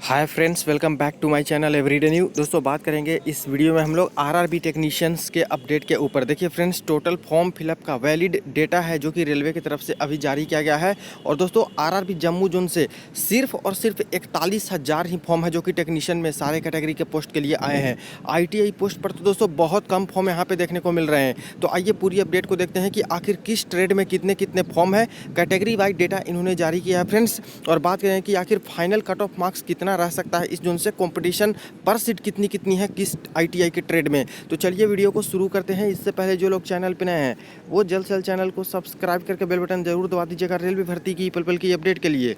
Hi friends, welcome back to my channel everyday new. दोस्तों, बात करेंगे इस वीडियो में हम लोग आरआरबी टेक्नीशियंस के अपडेट के ऊपर। देखिए फ्रेंड्स, टोटल फॉर्म फिलअप का वैलिड डेटा है जो कि रेलवे की तरफ से अभी जारी किया गया है। और दोस्तों, आरआरबी जम्मू जोन से सिर्फ और सिर्फ 41,000 ही फॉर्म है जो कि टेक्नीशियन में सारे कैटेगरी के पोस्ट के लिए आए हैं। आईटीआई पोस्ट पर तो दोस्तों बहुत कम फॉर्म यहाँ पे देखने को मिल रहे हैं। तो आइए पूरी अपडेट को देखते हैं कि आखिर किस ट्रेड में कितने कितने फॉर्म है। कैटेगरी वाइज डेटा इन्होंने जारी किया है फ्रेंड्स। और बात करें कि आखिर फाइनल कट ऑफ मार्क्स कितना रह सकता है इस जोन से, कंपटीशन पर सीट कितनी कितनी है किस आईटीआई के ट्रेड में। तो चलिए वीडियो को शुरू करते हैं। इससे पहले जो लोग चैनल पे नए हैं वो जल्द से जल्द चैनल को सब्सक्राइब करके बेल बटन जरूर दबा दीजिएगा रेलवे भर्ती की पल पल की अपडेट के लिए।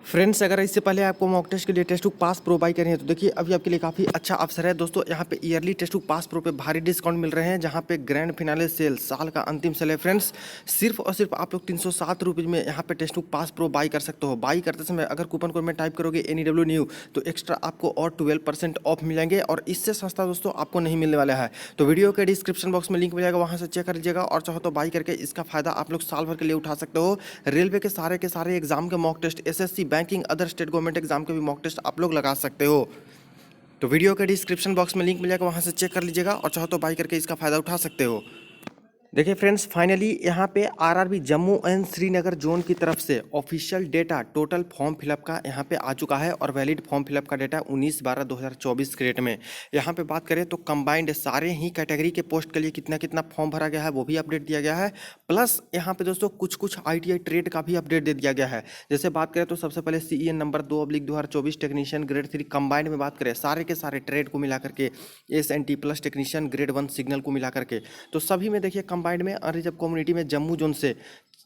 फ्रेंड्स, अगर इससे पहले आपको मॉक टेस्ट के लिए Testbook pass pro buy करनी है तो देखिए अभी आपके लिए काफ़ी अच्छा अवसर है दोस्तों। यहाँ पे yearly test book pass pro पे भारी डिस्काउंट मिल रहे हैं, जहाँ पे ग्रैंड फिनाले सेल साल का अंतिम सेल है फ्रेंड्स। सिर्फ और सिर्फ आप लोग 307 रुपये में यहाँ पे Testbook pass pro buy कर सकते हो। बाई करते समय अगर कूपन कोड में टाइप करोगे NEW न्यू तो एक्स्ट्रा आपको और 12% ऑफ मिलेंगे, और इससे सस्ता दोस्तों आपको नहीं मिलने वाला है। तो वीडियो के डिस्क्रिप्शन बॉक्स में लिंक मिल जाएगा, वहाँ से चेक कर लीजिएगा। और चाहो तो बाई करके इसका फायदा आप लोग साल भर के लिए उठा सकते हो। रेलवे के सारे एग्जाम के mock test, SSC, banking, other state government exam के भी मॉक टेस्ट आप लोग लगा सकते हो। तो वीडियो के डिस्क्रिप्शन बॉक्स में लिंक मिल जाएगा, वहां से चेक कर लीजिएगा और चाहो तो बाई करके इसका फायदा उठा सकते हो। देखिए फ्रेंड्स, फाइनली यहाँ पे RRB Jammu and Srinagar zone की तरफ से official data total form fill up का यहाँ पे आ चुका है। और वैलिड फॉर्म फिलअप का डेटा 19/12/2024 के डेट में यहाँ पे बात करें तो कंबाइंड सारे ही कैटेगरी के पोस्ट के लिए कितना कितना फॉर्म भरा गया है वो भी अपडेट दिया गया है। प्लस यहाँ पे दोस्तों कुछ कुछ आईटीआई ट्रेड का भी अपडेट दे दिया गया है। जैसे बात करें तो सबसे पहले CEN number 2/2024 technician grade 3 combined में बात करें सारे के सारे ट्रेड को मिला करके, SNT plus technician grade 1 signal को मिला करके, तो सभी में देखिए कंबाइंड में अनरिजर्व कम्युनिटी में जम्मू जोन से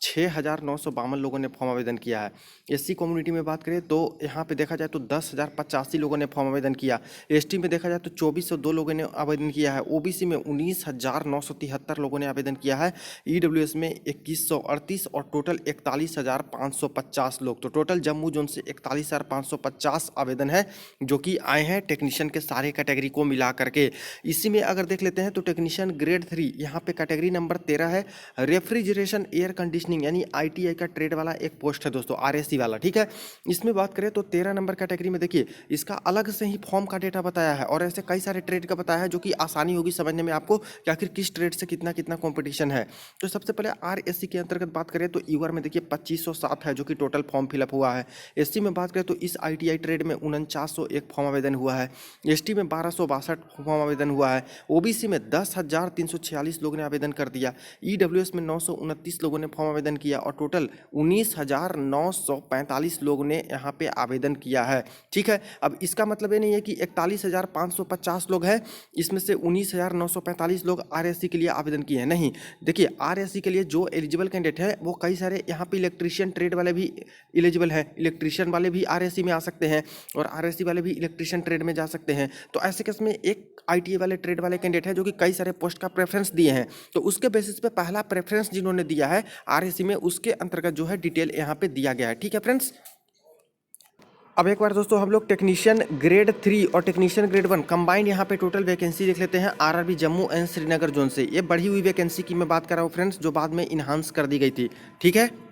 6,952 लोगों ने फॉर्म आवेदन किया है। SC कम्युनिटी में बात करें तो यहाँ पे देखा जाए तो 10,085 लोगों ने फॉर्म आवेदन किया। ST में देखा जाए तो 2,402 लोगों ने आवेदन किया है। OBC में 19,973 लोगों ने आवेदन किया है। EWS में 2,138 और टोटल 41,550 लोग। तो टोटल जम्मू जोन से 41,550 आवेदन है जो कि आए हैं टेक्नीशियन के सारे कैटेगरी को मिला करके। इसी में अगर देख लेते हैं तो टेक्नीशियन ग्रेड 3 यहाँ पे कैटेगरी नंबर 13 है, रेफ्रिजरेशन एयर कंडीशनिंग यानी आईटीआई का ट्रेड वाला एक पोस्ट है दोस्तों, RAC वाला। ठीक है, इसमें बात करें तो 13 नंबर कैटेगरी में देखिए इसका अलग से ही फॉर्म का डेटा बताया है, और ऐसे कई सारे ट्रेड का बताया है जो कि आसानी होगी समझने में आपको कि आखिर किस ट्रेड से कितना कितना कॉम्पिटिशन है। तो सबसे पहले RAC के अंतर्गत बात करें तो ईवर में देखिए 2507 है जो कि टोटल फॉर्म फिलअप हुआ है। SC में बात करें तो इस आईटीआई ट्रेड में 4901 फॉर्म आवेदन हुआ है। ST में 1262 फॉर्म आवेदन हुआ है। OBC में 10,346 लोगों ने आवेदन कर दिया। EWS में 929 लोगों ने फॉर्म आवेदन किया, और टोटल 19,945 लोगों ने यहाँ पे आवेदन किया है। ठीक है, अब इसका मतलब ये नहीं है कि 41,550 लोग हैं, इसमें से 19,945 लोग RAC के लिए आवेदन किए हैं। नहीं, देखिए RAC के लिए जो एलिजिबल कैंडिडेट है वो कई सारे यहाँ पे इलेक्ट्रीशियन ट्रेड वाले भी एलिजिबल हैं। इलेक्ट्रीशियन वाले भी RAC में आ सकते हैं, और RAC वाले भी इलेक्ट्रीशियन ट्रेड में जा सकते हैं। तो ऐसे केस में एक ITA वाले ट्रेड वाले कैंडिडेट है जो कि कई सारे पोस्ट का प्रेफरेंस दिए हैं, तो उसके बेसिस पे पहला प्रेफरेंस जिन्होंने दिया है RAC में, उसके अंतर्गत जो है डिटेल यहाँ पे दिया गया है। ठीक है फ्रेंड्स, अब एक बार दोस्तों हम लोग टेक्नीशियन ग्रेड 3 और टेक्नीशियन ग्रेड 1 कंबाइंड यहाँ पे टोटल वैकेंसी देख लेते हैं RRB Jammu and Srinagar zone से। ये बढ़ी हुई वैकेंसी की मैं बात कर रहा हूँ फ्रेंड्स, जो बाद में इन्हांस कर दी गई थी। ठीक है,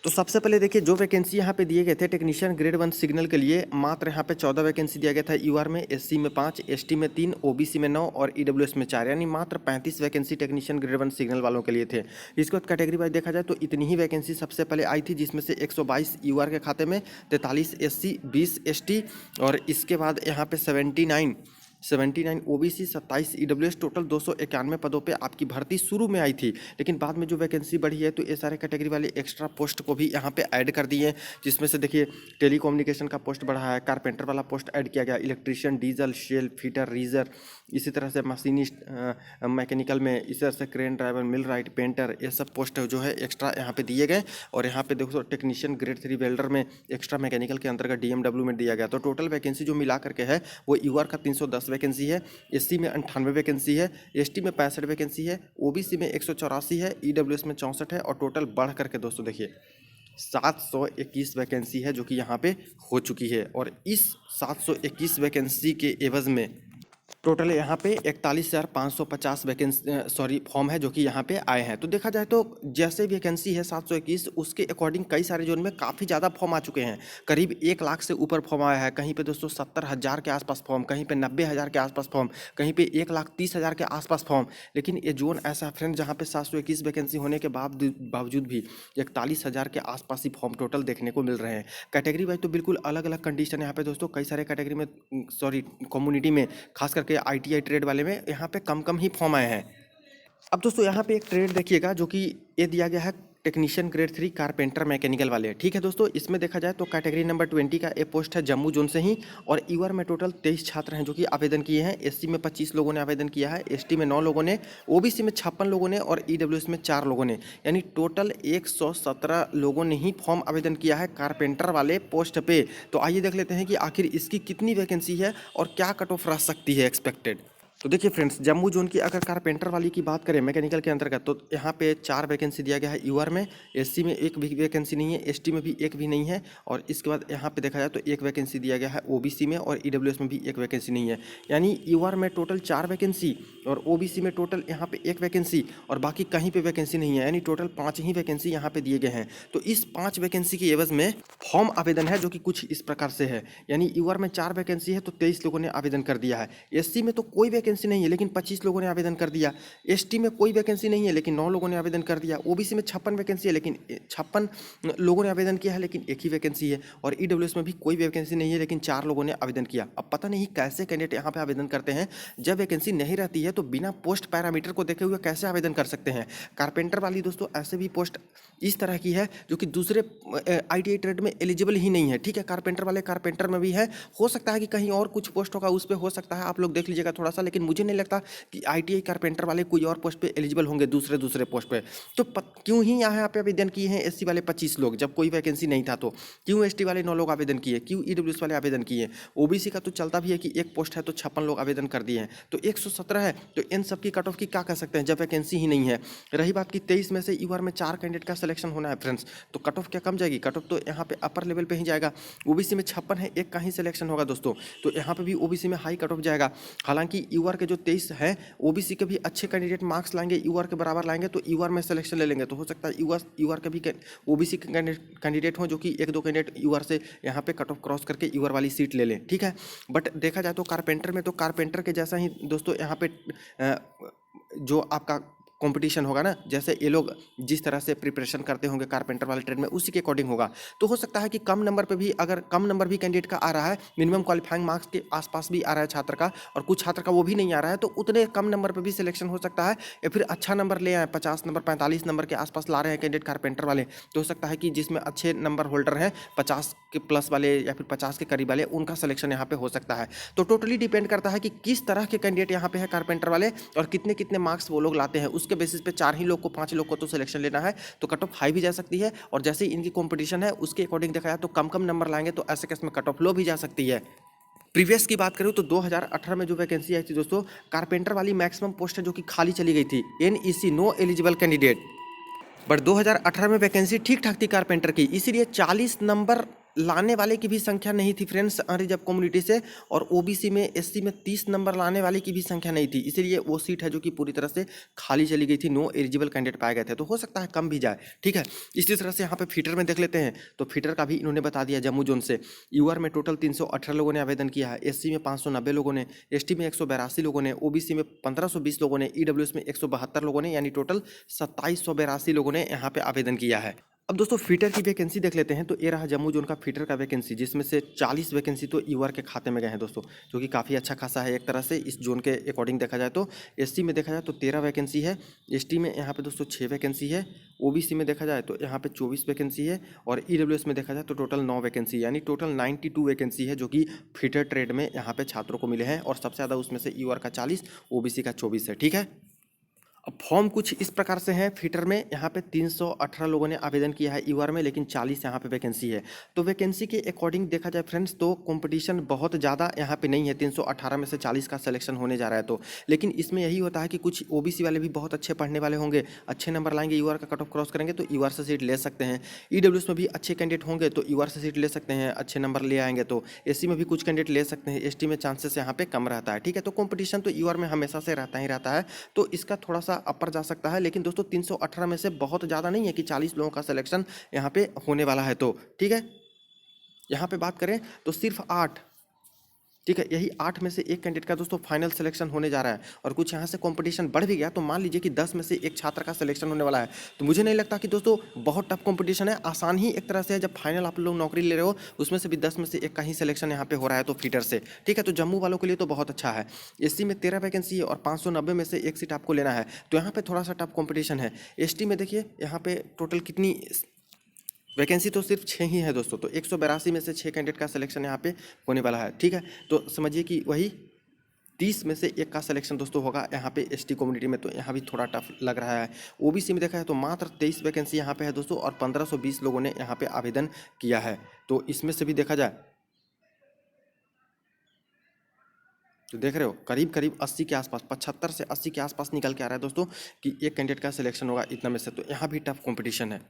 तो सबसे पहले देखिए जो वैकेंसी यहाँ पे दिए गए थे टेक्नीशियन ग्रेड 1 सिग्नल के लिए, मात्र यहाँ पे 14 वैकेंसी दिया गया था। UR में, SC में 5, ST में 3, OBC में 9 और EWS में 4, यानी मात्र 35 वैकेंसी टेक्नीशियन ग्रेड 1 सिग्नल वालों के लिए थे। इसके बाद कैटेगरी वाइज देखा जाए तो इतनी ही वैकेंसी सबसे पहले आई थी, जिसमें से 122 UR के खाते में, 43 SC, 20 ST, और इसके बाद यहाँ पे 79 OBC, 27 EWS, टोटल 291 पदों पे आपकी भर्ती शुरू में आई थी। लेकिन बाद में जो वैकेंसी बढ़ी है तो ये सारे कैटेगरी वाले एक्स्ट्रा पोस्ट को भी यहाँ पे ऐड कर दिए, जिसमें से देखिए टेलीकम्युनिकेशन का पोस्ट बढ़ा है, कारपेंटर वाला पोस्ट ऐड किया गया, इलेक्ट्रीशियन, डीजल, शेल, फीटर, रीजर, इसी तरह से मशीनिस्ट मैकेनिकल में, इसी तरह से क्रेन ड्राइवर, मिल राइट, पेंटर, ये सब पोस्ट जो है एक्स्ट्रा यहाँ पे दिए गए। और यहाँ पे देखो टेक्नीशियन ग्रेड 3 वेल्डर में एक्स्ट्रा मैकेनिकल के अंतर्गत DMW में दिया गया। तो टोटल वैकेंसी जो मिला करके है वो UR का 310 वैकेंसी है, SC में 98 वैकेंसी है, ST में 65 वैकेंसी है, OBC में 184 है, EWS में 64 है, और टोटल बढ़ करके दोस्तों देखिए 721 वैकेंसी है जो कि यहाँ पे हो चुकी है। और इस 721 वैकेंसी के एवज में टोटल यहाँ पे 41,550 फॉर्म है जो कि यहाँ पे आए हैं। तो देखा जाए तो जैसे वैकेंसी है 721, उसके अकॉर्डिंग कई सारे जोन में काफ़ी ज़्यादा फॉर्म आ चुके हैं। करीब 1 लाख से ऊपर फॉर्म आया है, कहीं पे दोस्तों 70,000 के आसपास फॉर्म, कहीं पे 90,000 के आसपास फॉर्म, कहीं पे 1,30,000 के आसपास फॉर्म। लेकिन ये जोन ऐसा है फ्रेंड जहाँ पे 721 वैकेंसी होने के बावजूद भी 41,000 के आसपास ही फॉर्म टोटल देखने को मिल रहे हैं। कैटेगरी वाइज तो बिल्कुल अलग अलग कंडीशन है यहाँ पे दोस्तों। कई सारे कैटेगरी में कम्युनिटी में, खास करके ITI ट्रेड वाले में यहाँ पे कम कम ही फॉर्म आए हैं। अब दोस्तों यहाँ पे एक ट्रेड देखिएगा जो कि ये दिया गया है टेक्नीशियन ग्रेड 3 कारपेंटर मैकेनिकल वाले। ठीक है दोस्तों, इसमें देखा जाए तो कैटेगरी नंबर 20 का ये पोस्ट है जम्मू जोन से ही, और ईवर में टोटल 23 छात्र हैं जो कि आवेदन किए हैं। SC में 25 लोगों ने आवेदन किया है, ST में 9 लोगों ने, OBC में 56 लोगों ने और EWS में 4 लोगों ने, यानी टोटल 117 लोगों ने ही फॉर्म आवेदन किया है कारपेंटर वाले पोस्ट पे। तो आइए देख लेते हैं कि आखिर इसकी कितनी वैकेंसी है और क्या कट ऑफ रह सकती है एक्सपेक्टेड। तो देखिए फ्रेंड्स, जम्मू जोन की अगर कारपेंटर वाली की बात करें मैकेनिकल के अंतर्गत, तो यहाँ पे 4 वैकेंसी दिया गया है यूआर में, SC में 1 भी वैकेंसी नहीं है, ST में भी 1 भी नहीं है, और इसके बाद यहाँ पे देखा जाए तो 1 वैकेंसी दिया गया है OBC में, और EWS में भी 1 वैकेंसी नहीं है। यानी यूआर में टोटल 4 वैकेंसी और OBC में टोटल यहाँ पे 1 वैकेंसी और बाकी कहीं पर वैकेंसी नहीं है, यानी टोटल 5 ही वैकेंसी यहाँ पे दिए गए हैं। तो इस 5 वैकेंसी के एवज में फॉर्म आवेदन है जो कि कुछ इस प्रकार से है। यानी यूआर में 4 वैकेंसी है तो 23 लोगों ने आवेदन कर दिया है। SC में तो कोई वैकेंसी नहीं है लेकिन 25 लोगों ने आवेदन कर दिया। ST में कोई वैकेंसी नहीं है लेकिन 9 लोगों ने आवेदन कर दिया। OBC में 56 वैकेंसी है लेकिन 56 लोगों ने आवेदन किया है लेकिन 1 ही वैकेंसी है। और EWS में भी कोई वैकेंसी नहीं है लेकिन 4 लोगों ने आवेदन किया। अब पता नहीं कैसे कैंडिडेट यहाँ पे आवेदन करते हैं, जब वैकेंसी नहीं रहती है तो बिना पोस्ट पैरामीटर को देखे हुए कैसे आवेदन कर सकते हैं। कारपेंटर वाली दोस्तों ऐसे भी पोस्ट इस तरह की है जो कि दूसरे ITI ट्रेड में एलिजिबल ही नहीं है। ठीक है, कारपेंटर वाले कारपेंटर में भी है, हो सकता है कि कहीं और कुछ पोस्ट होगा उस पर हो सकता है, आप लोग देख लीजिएगा थोड़ा सा, लेकिन मुझे नहीं लगता कि ITI कारपेंटर वाले कोई और पोस्ट पे एलिजिबल होंगे दूसरे पोस्ट पे। तो क्यों ही यहाँ पे आवेदन किए हैं SC वाले 25 लोग जब कोई वैकेंसी नहीं था, तो क्यों ST वाले 9 लोग आवेदन किए, क्यों EWS वाले आवेदन किए। OBC का तो चलता भी है कि 1 पोस्ट है तो 56 लोग आवेदन कर दिए हैं, तो 117 है, तो इन सब की कट ऑफ की क्या कह सकते हैं जब वैकेंसी ही नहीं है। रही बात की 23 में से यूआर में 4 कैंडिडेट का सिलेक्शन होना है फ्रेंड्स, तो कट ऑफ क्या कम जाएगी, कट ऑफ तो यहाँ पे अपर लेवल पे ही जाएगा। OBC में 56 है, 1 का ही सिलेक्शन होगा दोस्तों, तो यहाँ पे भी OBC में हाई कट ऑफ जाएगा। हालांकि यूआर के जो 23 है OBC के भी अच्छे कैंडिडेट मार्क्स लाएंगे, यूआर के बराबर लाएंगे तो यूआर में सिलेक्शन ले लेंगे, तो हो सकता है यूआर के भी OBC कैंडिडेट हों जो कि 1-2 कैंडिडेट यूआर से यहाँ पे कट ऑफ क्रॉस करके यूआर वाली सीट ले लें। ठीक है, बट देखा जाए तो कारपेंटर में तो कारपेंटर के जैसा ही दोस्तों यहाँ पे जो आपका कंपटीशन होगा ना, जैसे ये लोग जिस तरह से प्रिपरेशन करते होंगे कारपेंटर वाले ट्रेड में उसी के अकॉर्डिंग होगा। तो हो सकता है कि कम नंबर पे भी, अगर कम नंबर भी कैंडिडेट का आ रहा है, मिनिमम क्वालिफाइंग मार्क्स के आसपास भी आ रहा है छात्र का, और कुछ छात्र का वो भी नहीं आ रहा है, तो उतने कम नंबर पे भी सिलेक्शन हो सकता है, या फिर अच्छा नंबर ले आए, 50 नंबर 45 नंबर के आसपास ला रहे हैं कैंडिडेट कारपेंटर वाले, तो हो सकता है कि जिसमें अच्छे नंबर होल्डर हैं 50 के प्लस वाले या फिर 50 के करीब वाले, उनका सिलेक्शन यहाँ पे हो सकता है। तो टोटली डिपेंड करता है कि किस तरह के कैंडिडेट यहाँ पे है कारपेंटर वाले और कितने कितने मार्क्स वो लोग लाते हैं, उसके बेसिस पे 4 ही लोग को 5 लोग को तो सिलेक्शन लेना है, तो कट ऑफ हाई भी जा सकती है, और जैसे ही इनकी कंपटीशन है उसके अकॉर्डिंग देखा जाए तो कम कम नंबर लाएंगे तो ऐसे केस में कट ऑफ लो भी जा सकती है। प्रीवियस की बात करूँ तो 2018 में जो वैकेंसी आई थी दोस्तों, कारपेंटर वाली मैक्सिमम पोस्ट है जो कि खाली चली गई थी, NEC no eligible candidate, but 2018 में वैकेंसी ठीक ठाक थी कारपेंटर की, इसीलिए 40 नंबर लाने वाले की भी संख्या नहीं थी फ्रेंड्स अनरिजर्व कम्युनिटी से, और OBC में SC में 30 नंबर लाने वाले की भी संख्या नहीं थी, इसीलिए वो सीट है जो कि पूरी तरह से खाली चली गई थी, नो एलिजिबल कैंडिडेट पाए गए थे, तो हो सकता है कम भी जाए। ठीक है, इसी तरह से यहाँ पे फीटर में देख लेते हैं, तो फीटर का भी इन्होंने बता दिया जम्मू जोन से, यूआर में टोटल 318 लोगों ने आवेदन किया है, SC में 590 लोगों ने, ST में 182 लोगों ने, OBC में 1520 लोगों ने, EWS में 172 लोगों ने, यानी टोटल 2782 लोगों ने यहाँ पे आवेदन किया है। अब दोस्तों फीटर की वैकेंसी देख लेते हैं, तो ये रहा जम्मू जोन का फीटर का वैकेंसी, जिसमें से 40 वैकेंसी तो यूआर के खाते में गए हैं दोस्तों, जो कि काफ़ी अच्छा खासा है एक तरह से इस जोन के अकॉर्डिंग देखा जाए तो। SC में देखा जाए तो 13 वैकेंसी है, ST में यहाँ पे दोस्तों 6 वैकेंसी है, OBC में देखा जाए तो यहाँ पे 24 वैकेंसी है, और EWS में देखा जाए तो टोटल 9 वैकेंसी, यानी टोटल 92 वैकेंसी है जो कि फीटर ट्रेड में यहाँ पे छात्रों को मिले हैं, और सबसे ज़्यादा उसमें से यूआर का 40, OBC का 24 है। ठीक है, अब फॉर्म कुछ इस प्रकार से हैं फिटर में, यहाँ पे 318 लोगों ने आवेदन किया है यूआर में, लेकिन 40 यहाँ पे वैकेंसी है। तो वैकेंसी के अकॉर्डिंग देखा जाए फ्रेंड्स तो कंपटीशन बहुत ज़्यादा यहाँ पे नहीं है, 318 में से 40 का सिलेक्शन होने जा रहा है। तो लेकिन इसमें यही होता है कि कुछ ओबीसी वाले भी बहुत अच्छे पढ़ने वाले होंगे, अच्छे नंबर लाएंगे, यूआर का कट ऑफ क्रॉस करेंगे तो यूआर से सीट ले सकते हैं। ईडब्ल्यूएस में भी अच्छे कैंडिडेट होंगे तो यूआर से सीट ले सकते हैं, अच्छे नंबर ले आएंगे। तो एससी में भी कुछ कैंडिडेट ले सकते हैं, एसटी में चांसेस यहाँ पे कम रहता है। ठीक है, तो कंपटीशन तो यूआर में हमेशा से रहता ही रहता है, तो इसका थोड़ा सा अपर जा सकता है। लेकिन दोस्तों 318 में से बहुत ज़्यादा नहीं है कि 40 लोगों का सिलेक्शन यहाँ पे होने वाला है। तो ठीक है, यहाँ पे बात करें तो सिर्फ 8, ठीक है, यही 8 में से एक कैंडिडेट का दोस्तों फाइनल सिलेक्शन होने जा रहा है। और कुछ यहाँ से कंपटीशन बढ़ भी गया तो मान लीजिए कि 10 में से एक छात्र का सिलेक्शन होने वाला है। तो मुझे नहीं लगता कि दोस्तों बहुत टफ कंपटीशन है, आसान ही एक तरह से है। जब फाइनल आप लोग नौकरी ले रहे हो उसमें से भी 10 में से एक का ही सिलेक्शन यहाँ पे हो रहा है तो फीटर से। ठीक है, तो जम्मू वालों के लिए तो बहुत अच्छा है। एससी में 13 वैकेंसी है और 590 में से एक सीट आपको लेना है, तो यहाँ पे थोड़ा सा टफ कंपटीशन है। एसटी में देखिए यहाँ पे टोटल कितनी वैकेंसी तो सिर्फ 6 ही है दोस्तों, तो 182 में से 6 कैंडिडेट का सिलेक्शन यहाँ पे होने वाला है। ठीक है, तो समझिए कि वही 30 में से एक का सिलेक्शन दोस्तों होगा यहाँ पे एसटी कम्युनिटी में, तो यहाँ भी थोड़ा टफ लग रहा है। ओबीसी में देखा है तो मात्र 23 वैकेंसी यहाँ पे है दोस्तों और 1520 लोगों ने यहाँ पे आवेदन किया है। तो इसमें से भी देखा जाए तो देख रहे हो करीब करीब 80 के आसपास, 75 से 80 के आसपास निकल के आ रहा है दोस्तों कि एक कैंडिडेट का सिलेक्शन होगा इतना में से। तो यहाँ भी टफ कॉम्पिटिशन है।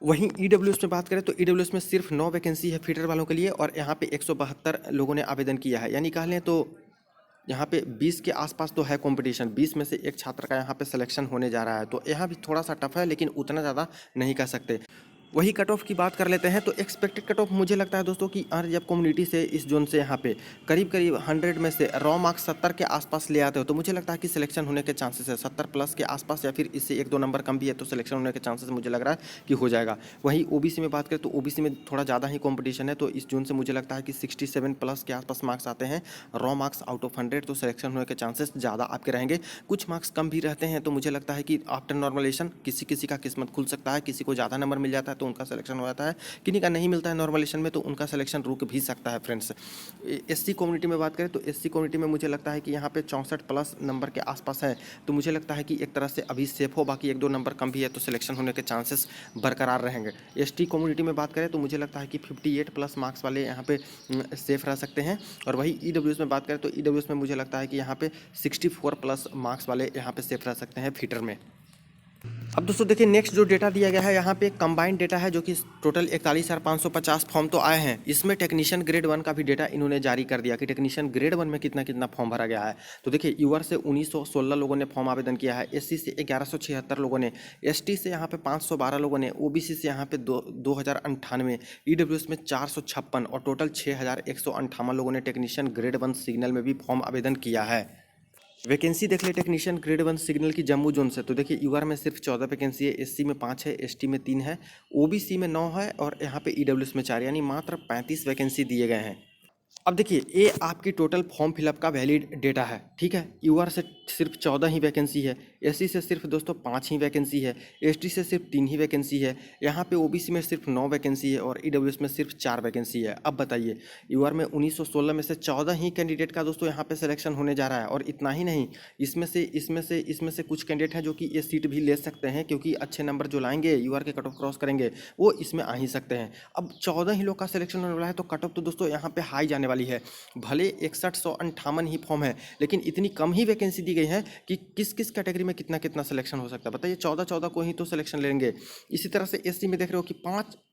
वहीं ईडब्ल्यूएस में बात करें तो ईडब्ल्यूएस में सिर्फ 9 वैकेंसी है फीटर वालों के लिए और यहाँ पे 172 लोगों ने आवेदन किया है। यानी कह लें तो यहाँ पे 20 के आसपास तो है कंपटीशन, 20 में से एक छात्र का यहाँ पे सिलेक्शन होने जा रहा है। तो यहाँ भी थोड़ा सा टफ है, लेकिन उतना ज़्यादा नहीं कह सकते। वही कट ऑफ की बात कर लेते हैं तो एक्सपेक्टेड कट ऑफ मुझे लगता है दोस्तों कि जब कम्युनिटी से इस जोन से यहाँ पे करीब करीब 100 में से रॉ मार्क्स 70 के आसपास ले आते हो तो मुझे लगता है कि सिलेक्शन होने के चांसेस है 70 प्लस के आसपास, या फिर इससे 1-2 नंबर कम भी है तो सिलेक्शन होने के चांसेस मुझे लग रहा है कि हो जाएगा। वहीं ओबीसी में बात करें तो ओबीसी में थोड़ा ज़्यादा ही कॉम्पिटिशन है, तो इस जोन से मुझे लगता है कि 67 प्लस के आसपास मार्क्स आते हैं, रॉ मार्क्स आउट ऑफ 100, तो सिलेक्शन होने के चांसेस ज़्यादा आपके रहेंगे। कुछ मार्क्स कम भी रहते हैं तो मुझे लगता है कि आफ्टर नॉर्मलेशन किसी किसी का किस्मत खुल सकता है, किसी को ज़्यादा नंबर मिल जाता है तो उनका सिलेक्शन हो जाता है, किन्हीं का नहीं मिलता है नॉर्मलेशन में तो उनका सिलेक्शन रुक भी सकता है फ्रेंड्स। एससी कम्युनिटी में बात करें तो एससी कम्युनिटी में मुझे लगता है कि यहाँ पे 64 प्लस नंबर के आसपास है, तो मुझे लगता है कि एक तरह से अभी सेफ हो, बाकी 1-2 नंबर कम भी है तो सिलेक्शन होने के चांसेस बरकरार रहेंगे। एसटी कम्युनिटी में बात करें तो मुझे लगता है कि 58 प्लस मार्क्स वाले यहाँ पे सेफ रह सकते हैं। और वही ईडब्ल्यूएस में बात करें तो ईडब्ल्यूएस में मुझे लगता है कि यहाँ पे 64 प्लस मार्क्स वाले यहाँ पे सेफ रह सकते हैं फीटर में। अब दोस्तों देखिए नेक्स्ट जो डेटा दिया गया है यहाँ पे कंबाइंड डेटा है, जो कि टोटल 41,550 फॉर्म तो आए हैं। इसमें टेक्नीशियन ग्रेड 1 का भी डेटा इन्होंने जारी कर दिया कि टेक्नीशियन ग्रेड 1 में कितना कितना फॉर्म भरा गया है। तो देखिए यूआर से 1916 लोगों ने फॉर्म आवेदन किया है, एससी से 1176 लोगों ने, एसटी से यहाँ पे 512 लोगों ने, ओबीसी से यहाँ पे 2098, ईडब्ल्यूएस में 456 और टोटल 6,158 लोगों ने टेक्नीशियन ग्रेड 1 सिग्नल में भी फॉर्म आवेदन किया है। वैकेंसी देख ले टेक्नीशियन ग्रेड 1 सिग्नल की जम्मू जोन से, तो देखिए यूआर में सिर्फ 14 वैकेंसी है, एससी में 5 है, एसटी में 3 है, ओबीसी में 9 है और यहाँ पे ईडब्ल्यूएस में 4, यानी मात्र 35 वैकेंसी दिए गए हैं। अब देखिए ये आपकी टोटल फॉर्म फिलअप का वैलिड डेटा है। ठीक है, यूआर से सिर्फ 14 ही वैकेंसी है, एससी से सिर्फ दोस्तों 5 ही वैकेंसी है, एसटी से सिर्फ 3 ही वैकेंसी है, यहाँ पे ओबीसी में सिर्फ 9 वैकेंसी है और ईडब्ल्यूएस में सिर्फ 4 वैकेंसी है। अब बताइए यूआर में 1916 में से 14 ही कैंडिडेट का दोस्तों यहाँ पे सिलेक्शन होने जा रहा है। और इतना ही नहीं, इसमें से कुछ कैंडिडेट हैं जो कि ये सीट भी ले सकते हैं, क्योंकि अच्छे नंबर जो लाएंगे यूआर के कट ऑफ क्रॉस करेंगे वो इसमें आ ही सकते हैं। अब 14 ही लोग का सिलेक्शन होने वाला है तो कट ऑफ तो दोस्तों यहाँ पे हाई जाने वाली है। भले 6158 ही फॉर्म है, लेकिन इतनी कम ही वैकेंसी दी गई है कि किस किस कैटेगरी में कितना कितना सिलेक्शन हो सकता है। बताइए 14 को ही तो सिलेक्शन लेंगे। इसी तरह से एससी में देख रहे हो कि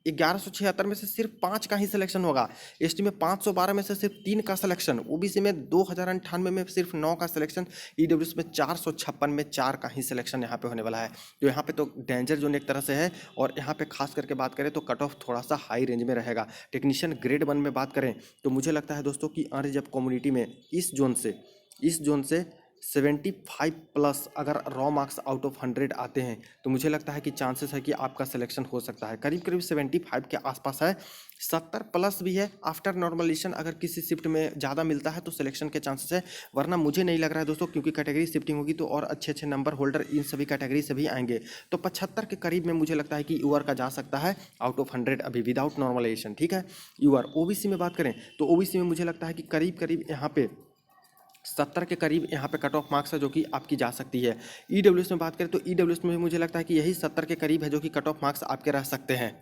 1176 में से सिर्फ 5 का ही सिलेक्शन होगा, एसटी में 512 में से सिर्फ 3 का सिलेक्शन, ओबीसी में 2098 में सिर्फ 9 का सिलेक्शन, ईडब्ल्यूएस में 456 में 4 का ही सिलेक्शन यहाँ पे होने वाला है। तो यहाँ पे तो डेंजर जोन एक तरह से है। और यहाँ पे खास करके बात करें तो कट ऑफ थोड़ा सा हाई रेंज में रहेगा। टेक्नीशियन ग्रेड 1 में बात करें तो मुझे लगता है दोस्तों कि अनरिजर्व कम्युनिटी में इस जोन से 75 प्लस अगर रॉ मार्क्स आउट ऑफ 100 आते हैं तो मुझे लगता है कि चांसेस है कि आपका सिलेक्शन हो सकता है। करीब करीब 75 के आसपास है, 70 प्लस भी है। आफ्टर नॉर्मलाइजेशन अगर किसी शिफ्ट में ज़्यादा मिलता है तो सिलेक्शन के चांसेस है, वरना मुझे नहीं लग रहा है दोस्तों, क्योंकि कैटेगरी शिफ्टिंग होगी तो और अच्छे अच्छे नंबर होल्डर इन सभी कैटेगरी से भी आएंगे। तो 75 के करीब में मुझे लगता है कि यूआर का जा सकता है आउट ऑफ 100 अभी विदाउट नॉर्मलाइजेशन। ठीक है, यूआर। ओबीसी में बात करें तो ओबीसी में मुझे लगता है कि करीब करीब यहाँ पे 70 के करीब यहाँ पे कट ऑफ मार्क्स है जो कि आपकी जा सकती है। ईडब्ल्यूएस में बात करें तो ईडब्ल्यूएस में मुझे लगता है कि यही 70 के करीब है जो कि कट ऑफ मार्क्स आपके रह सकते हैं।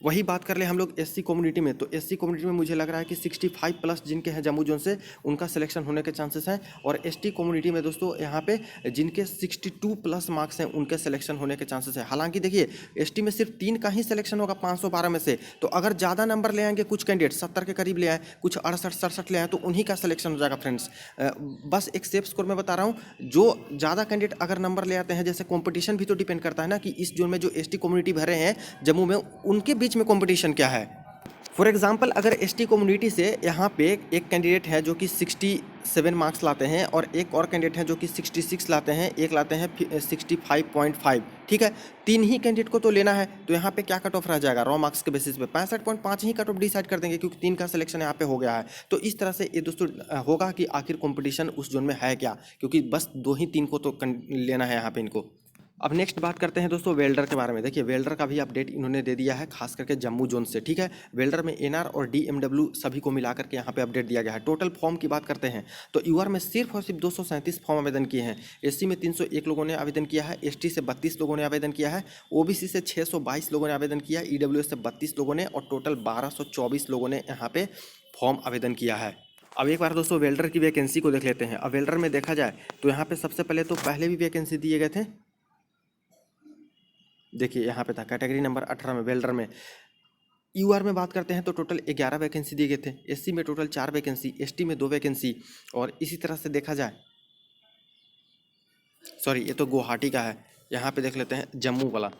वही बात कर ले हम लोग एससी कम्युनिटी में, तो एससी कम्युनिटी में मुझे लग रहा है कि 65 प्लस जिनके हैं जम्मू जोन से, उनका सिलेक्शन होने के चांसेस हैं। और एसटी कम्युनिटी में दोस्तों यहाँ पे जिनके 62 प्लस मार्क्स हैं उनके सिलेक्शन होने के चांसेस हैं। हालांकि देखिए एसटी में सिर्फ 3 का ही सिलेक्शन होगा 512 में से, तो अगर ज़्यादा नंबर ले आएंगे कुछ कैंडिडेट 70 के करीब ले आए, कुछ 68-67 ले आए, तो उन्हीं का सिलेक्शन हो जाएगा फ्रेंड्स। बस एक सेफ स्कोर में बता रहा हूँ, जो ज़्यादा कैंडिडेट अगर नंबर ले आते हैं, जैसे कॉम्पिटिशन भी तो डिपेंड करता है ना कि इस जोन में जो एसटी कम्युनिटी भरे हैं जम्मू में, उनके बीच में कॉम्पिटिशन क्या है। फॉर एग्जाम्पल अगर एसटी कम्युनिटी से यहाँ पे एक कैंडिडेट है जो कि 67 मार्क्स लाते हैं और एक और कैंडिडेट है जो कि 66 लाते हैं, एक लाते हैं 65.5, ठीक है, 3 ही कैंडिडेट को तो लेना है, तो यहाँ पे क्या कट ऑफ रह जाएगा रॉ मार्क्स के बेसिस पे 65.5 ही कट ऑफ डिसाइड कर देंगे, क्योंकि 3 का सिलेक्शन यहाँ पे हो गया है। तो इस तरह से ये दोस्तों होगा कि आखिर कॉम्पिटिशन उस जोन में है क्या, क्योंकि बस 2 ही 3 को तो लेना है यहाँ पे इनको। अब नेक्स्ट बात करते हैं दोस्तों वेल्डर के बारे में। देखिए वेल्डर का भी अपडेट इन्होंने दे दिया है, खास करके जम्मू जोन से, ठीक है। वेल्डर में एनआर और डीएमडब्ल्यू सभी को मिलाकर के यहाँ पे अपडेट दिया गया है। टोटल फॉर्म की बात करते हैं तो यूआर में सिर्फ और सिर्फ 237 फॉर्म आवेदन किए हैं। एससी में 301 लोगों ने आवेदन किया है, एसटी से 32 लोगों ने आवेदन किया है, ओबीसी से 622 लोगों ने आवेदन किया, ईडब्ल्यूएस से 32 लोगों ने, और टोटल 1224 लोगों ने यहाँ पे फॉर्म आवेदन किया है। अब एक बार दोस्तों वेल्डर की वैकेंसी को देख लेते हैं। अब वेल्डर में देखा जाए तो यहाँ पे सबसे पहले तो पहले भी वैकेंसी दिए गए थे, देखिए यहाँ पे था कैटेगरी नंबर 18 में वेल्डर में। यूआर में बात करते हैं तो टोटल 11 वैकेंसी दिए गए थे, एससी में टोटल 4 वैकेंसी, एसटी में 2 वैकेंसी, और इसी तरह से देखा जाए, सॉरी ये तो गुवाहाटी का है, यहाँ पे देख लेते हैं जम्मू वाला।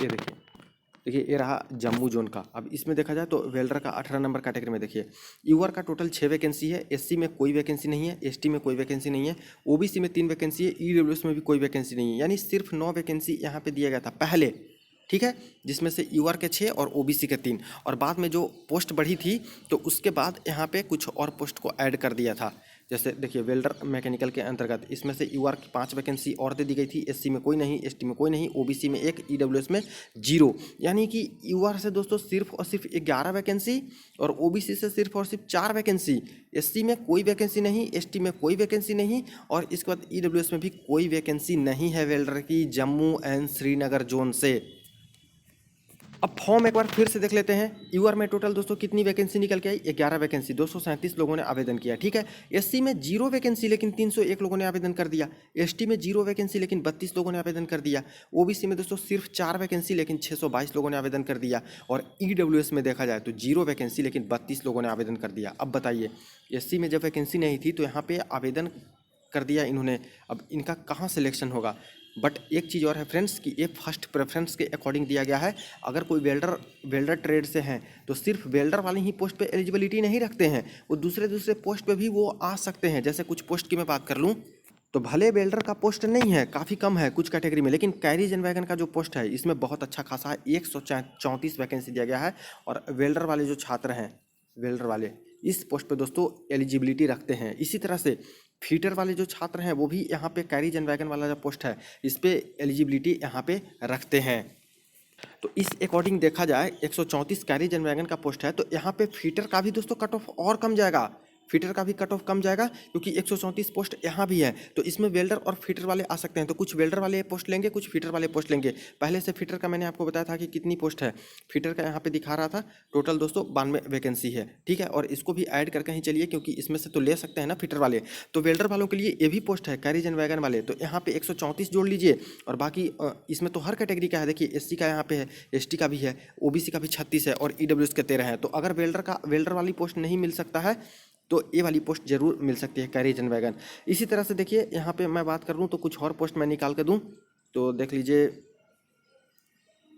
ये देखिए ये रहा जम्मू जोन का। अब इसमें देखा जाए तो वेल्डर का 18 नंबर कैटेगरी में देखिए यूआर का टोटल 6 वैकेंसी है, एससी में कोई वैकेंसी नहीं है, एसटी में कोई वैकेंसी नहीं है, ओबीसी में 3 वैकेंसी है, ईडब्ल्यूएस में भी कोई वैकेंसी नहीं है, यानी सिर्फ 9 वैकेंसी यहाँ पे दिया गया था पहले, ठीक है, जिसमें से यूआर के 6 और ओबीसी के 3, और बाद में जो पोस्ट बढ़ी थी तो उसके बाद यहाँ पे कुछ और पोस्ट को ऐड कर दिया था। जैसे देखिए वेल्डर मैकेनिकल के अंतर्गत इसमें से यूआर की 5 वैकेंसी और दे दी गई थी, एससी में कोई नहीं, एसटी में कोई नहीं, ओबीसी में 1, ईडब्ल्यूएस में 0, यानी कि यूआर से दोस्तों सिर्फ और सिर्फ 11 वैकेंसी और ओबीसी से सिर्फ और सिर्फ 4 वैकेंसी, एससी में कोई वैकेंसी नहीं, एसटी में कोई वैकेंसी नहीं, और इसके बाद ईडब्ल्यूएस में भी कोई वैकेंसी नहीं है वेल्डर की जम्मू एंड श्रीनगर जोन से। अब फॉर्म एक बार फिर से देख लेते हैं। यूआर में टोटल दोस्तों कितनी वैकेंसी निकल के आई, 11 वैकेंसी, 237 लोगों ने आवेदन किया, ठीक है। एससी में 0 वैकेंसी लेकिन 301 लोगों ने आवेदन कर दिया, एसटी में 0 वैकेंसी लेकिन 32 लोगों ने आवेदन कर दिया, ओबीसी में दोस्तों सिर्फ 4 वैकेंसी लेकिन 622 लोगों ने आवेदन कर दिया, और ईडब्ल्यूएस में देखा जाए तो 0 वैकेंसी लेकिन 32 लोगों ने आवेदन कर दिया। अब बताइए एससी में जब वैकेंसी नहीं थी तो यहाँ पे आवेदन कर दिया इन्होंने, अब इनका कहाँ सिलेक्शन होगा। बट एक चीज़ और है फ्रेंड्स कि ये फर्स्ट प्रेफरेंस के अकॉर्डिंग दिया गया है। अगर कोई वेल्डर ट्रेड से हैं तो सिर्फ वेल्डर वाली ही पोस्ट पे एलिजिबिलिटी नहीं रखते हैं, वो दूसरे पोस्ट पे भी वो आ सकते हैं। जैसे कुछ पोस्ट की मैं बात कर लूँ तो भले वेल्डर का पोस्ट नहीं है, काफ़ी कम है कुछ कैटेगरी में, लेकिन कैरीज एंड वैगन का जो पोस्ट है इसमें बहुत अच्छा खासा है, 134 वैकेंसी दिया गया है। और वेल्डर वाले जो छात्र हैं, वेल्डर वाले इस पोस्ट पे दोस्तों एलिजिबिलिटी रखते हैं। इसी तरह से फीटर वाले जो छात्र हैं वो भी यहाँ पे कैरीज एंड वैगन वाला जो पोस्ट है इस पे एलिजिबिलिटी यहाँ पे रखते हैं। तो इस अकॉर्डिंग देखा जाए 134 कैरीज एंड वैगन का पोस्ट है, तो यहाँ पे फीटर का भी दोस्तों कट ऑफ और कम जाएगा, फीटर का भी कट ऑफ कम जाएगा, क्योंकि 134 पोस्ट यहाँ भी है। तो इसमें वेल्डर और फीटर वाले आ सकते हैं, तो कुछ वेल्डर वाले पोस्ट लेंगे, कुछ फीटर वाले पोस्ट लेंगे। पहले से फीटर का मैंने आपको बताया था कि कितनी पोस्ट है, फीटर का यहाँ पे दिखा रहा था टोटल दोस्तों 92 वैकेंसी है, ठीक है। और इसको भी ऐड करके ही चलिए, क्योंकि इसमें से तो ले सकते हैं ना फीटर वाले। तो वेल्डर वालों के लिए ये भी पोस्ट है कैरीज एंड वैगन वाले, तो यहाँ पे 134 जोड़ लीजिए। और बाकी इसमें तो हर कैटेगरी का है, देखिए एससी का यहाँ पे है, एसटी का भी है, ओबीसी का भी 36 है, और ईडब्ल्यूएस के 13 है। तो अगर वेल्डर वाली पोस्ट नहीं मिल सकता है तो ये वाली पोस्ट जरूर मिल सकती है कैरीज एंड वैगन। इसी तरह से देखिए यहाँ पे मैं बात कर लूँ तो कुछ और पोस्ट मैं निकाल कर दूँ तो देख लीजिए,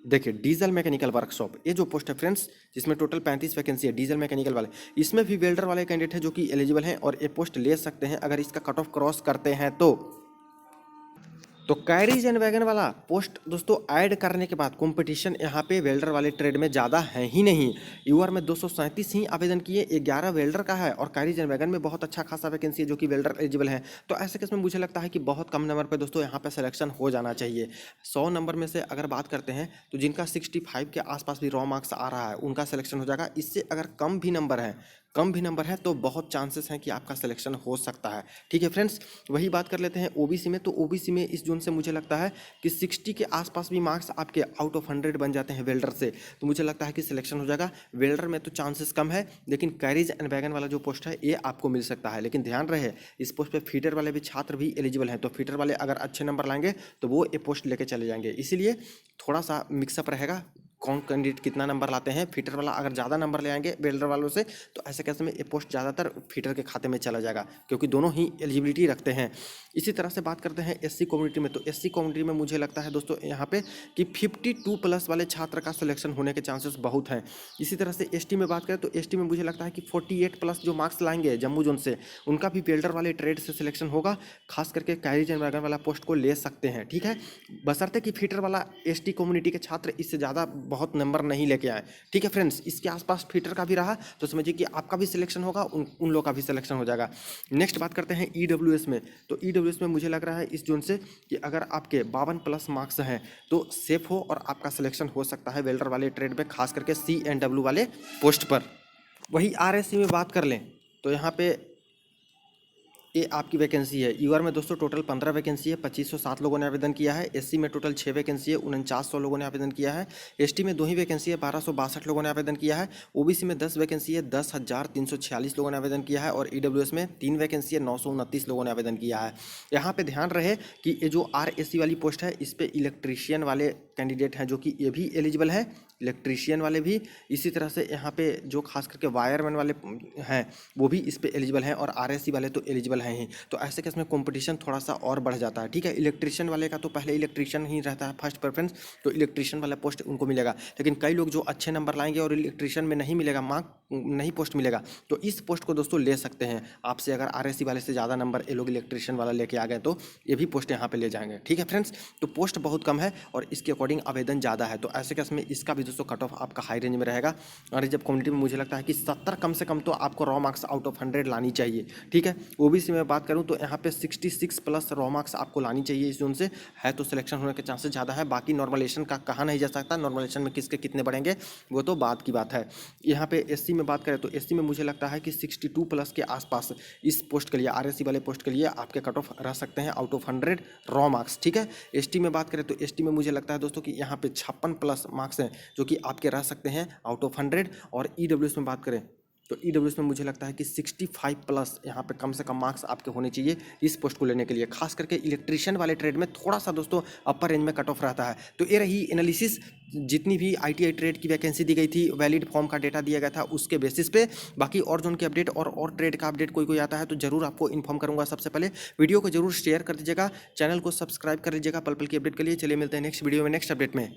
देखिए डीजल मैकेनिकल वर्कशॉप, ये जो पोस्ट है फ्रेंड्स जिसमें टोटल 35 वैकेंसी है डीजल मैकेनिकल वाले, इसमें भी वेल्डर वाले कैंडिडेट हैं जो कि एलिजिबल हैं और ये पोस्ट ले सकते हैं अगर इसका कट ऑफ क्रॉस करते हैं तो कैरीज एंड वैगन वाला पोस्ट दोस्तों ऐड करने के बाद कंपटीशन यहाँ पे वेल्डर वाले ट्रेड में ज़्यादा है ही नहीं। यूआर में 237 ही आवेदन किए, 11 वेल्डर का है, और कैरीज एंड वैगन में बहुत अच्छा खासा वैकेंसी है जो कि वेल्डर एलिजिबल है। तो ऐसे केस में मुझे लगता है कि बहुत कम नंबर पे दोस्तों यहाँ पे सिलेक्शन हो जाना चाहिए। 100 नंबर में से अगर बात करते हैं तो जिनका 65 के आसपास भी रॉ मार्क्स आ रहा है उनका सिलेक्शन हो जाएगा। इससे अगर कम भी नंबर है, कम भी नंबर है तो बहुत चांसेस हैं कि आपका सिलेक्शन हो सकता है। ठीक है फ्रेंड्स, वही बात कर लेते हैं ओबीसी में। तो ओबीसी में इस जोन से मुझे लगता है कि 60 के आसपास भी मार्क्स आपके आउट ऑफ 100 बन जाते हैं वेल्डर से, तो मुझे लगता है कि सिलेक्शन हो जाएगा। वेल्डर में तो चांसेस कम है, लेकिन कैरिज एंड वैगन वाला जो पोस्ट है ये आपको मिल सकता है। लेकिन ध्यान रहे, इस पोस्ट पे फीडर वाले भी छात्र भी एलिजिबल हैं, तो फीडर वाले अगर अच्छे नंबर लाएंगे तो वो ये पोस्ट लेके चले जाएंगे। इसीलिए थोड़ा सा मिक्सअप रहेगा, कौन कैंडिडेट कितना नंबर लाते हैं। फीटर वाला अगर ज़्यादा नंबर ले आएंगे वेल्डर वालों से, तो ऐसे केस में ये पोस्ट ज़्यादातर फीटर के खाते में चला जाएगा, क्योंकि दोनों ही एलिजिबिलिटी रखते हैं। इसी तरह से बात करते हैं एससी कम्युनिटी में। तो एससी कम्युनिटी में मुझे लगता है दोस्तों यहाँ पे कि 52+ वाले छात्र का सिलेक्शन होने के चांसेस बहुत हैं। इसी तरह से एसटी में बात करें तो एसटी में मुझे लगता है कि 48+ जो मार्क्स लाएंगे जम्मू जोन से, उनका भी वेल्डर वाले ट्रेड से सिलेक्शन होगा। खास करके कैरिज एंड वैगन वाला पोस्ट को ले सकते हैं। ठीक है, बशर्ते कि फीटर वाला एसटी कम्युनिटी के छात्र इससे ज़्यादा बहुत नंबर नहीं लेके आए। ठीक है फ्रेंड्स, इसके आसपास फीटर का भी रहा तो समझिए कि आपका भी सिलेक्शन होगा, उन लोग का भी सिलेक्शन हो जाएगा। नेक्स्ट बात करते हैं ईडब्ल्यूएस में। तो ईडब्ल्यूएस में मुझे लग रहा है इस जोन से कि अगर आपके 52+ मार्क्स हैं तो सेफ हो और आपका सिलेक्शन हो सकता है वेल्डर वाले ट्रेड में, खास करके CNW वाले पोस्ट पर। वही RSC में बात कर लें तो यहाँ पे ये आपकी वैकेंसी है। यूआर में दोस्तों टोटल 15 वैकेंसी है, 2507 लोगों ने आवेदन किया है। एससी में टोटल 6 वैकेंसी है, 4900 लोगों ने आवेदन किया है। एसटी में 2 ही वैकेंसी है, 1262 लोगों ने आवेदन किया है। ओबीसी में 10 वैकेंसी है, 10,346 लोगों ने आवेदन किया है। और ईडब्ल्यूएस में 3 वैकेंसी है, 929 लोगों ने आवेदन किया है। यहाँ पर ध्यान रहे कि ये जो RSC वाली पोस्ट है इस पर इलेक्ट्रीशियन वाले कैंडिडेट हैं जो कि ये भी एलिजिबल है, इलेक्ट्रीशियन वाले भी। इसी तरह से यहाँ पे जो खास करके वायरमैन वाले हैं वो भी इस पे एलिजिबल हैं, और RSC वाले तो एलिजिबल हैं ही। तो ऐसे केस में कंपटीशन थोड़ा सा और बढ़ जाता है। ठीक है, इलेक्ट्रीशियन वाले का तो पहले इलेक्ट्रीशियन ही रहता है फर्स्ट प्रेफरेंस, तो इलेक्ट्रीशियन वाला पोस्ट उनको मिलेगा। लेकिन कई लोग जो अच्छे नंबर लाएंगे और इलेक्ट्रीशियन में नहीं मिलेगा, मार्क नहीं पोस्ट मिलेगा, तो इस पोस्ट को दोस्तों ले सकते हैं आपसे। अगर RSC वाले से ज़्यादा नंबर ये लोग इलेक्ट्रीशियन वाला लेके आ गए तो ये भी पोस्ट यहाँ पे ले जाएंगे। ठीक है फ्रेंड्स, तो पोस्ट बहुत कम है और इसके अकॉर्डिंग आवेदन ज़्यादा है, तो ऐसे केस में इसका भी दोस्तों कट ऑफ आपका हाई रेंज में रहेगा। और जब कम्युनिटी में मुझे लगता है कि 70 कम से कम तो आपको रॉ मार्क्स आउट ऑफ 100 लानी चाहिए। ठीक है, ओबीसी में बात करूँ तो यहाँ पे 66+ रॉ मार्क्स आपको लानी चाहिए इस जोन से, है तो सिलेक्शन होने के चांसेस ज़्यादा है। बाकी नॉर्मलेशन का कहा नहीं जा सकता, नॉर्मलेशन में किसके कितने बढ़ेंगे वो तो बात की बात है। यहाँ पे एससी में बात करें तो एससी में मुझे लगता है कि 62+ के आसपास इस पोस्ट के लिए, RSC वाले पोस्ट के लिए आपके कट ऑफ रह सकते हैं आउट ऑफ 100 रॉ मार्क्स। ठीक है, एसटी में बात करें तो एसटी में मुझे लगता है दोस्तों कि यहाँ पे 56+ मार्क्स हैं जो कि आपके रह सकते हैं आउट ऑफ 100। और ईडब्ल्यूएस में बात करें तो ईडब्ल्यूएस में मुझे लगता है कि 65+ यहाँ पे कम से कम मार्क्स आपके होने चाहिए इस पोस्ट को लेने के लिए। खास करके इलेक्ट्रीशियन वाले ट्रेड में थोड़ा सा दोस्तों अपर रेंज में कट ऑफ रहता है। तो ये रही एनालिसिस, जितनी भी ITI ट्रेड की वैकेंसी दी गई थी, वैलिड फॉर्म का डेटा दिया गया था उसके बेसिस पे। बाकी और जोन के अपडेट और ट्रेड का अपडेट कोई आता है तो जरूर आपको इन्फॉर्म करूंगा। सबसे पहले वीडियो को जरूर शेयर कर दीजिएगा, चैनल को सब्सक्राइब कर लीजिएगा पल पल की अपडेट के लिए। चलिए मिलते हैं नेक्स्ट वीडियो में नेक्स्ट अपडेट में।